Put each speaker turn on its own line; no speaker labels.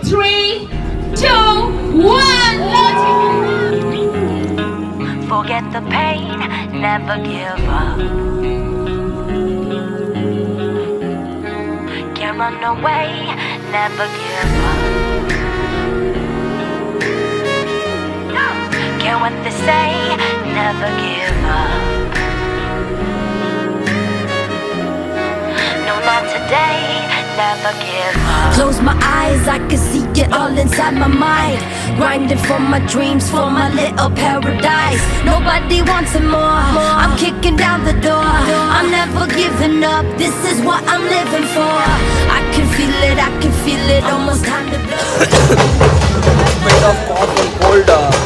3, 2, 1.
Forget the pain, never give up. Can't run away, never give up. Care what they say, never give up. No, not today, never give up.
Close my eyes, I can see it all inside my mind. Grinding for my dreams, for my little paradise. Nobody wants it more. I'm kicking down the door. I'm never giving up. This is what I'm living for. I can feel it, almost time to blow.
Kind of cough and cold.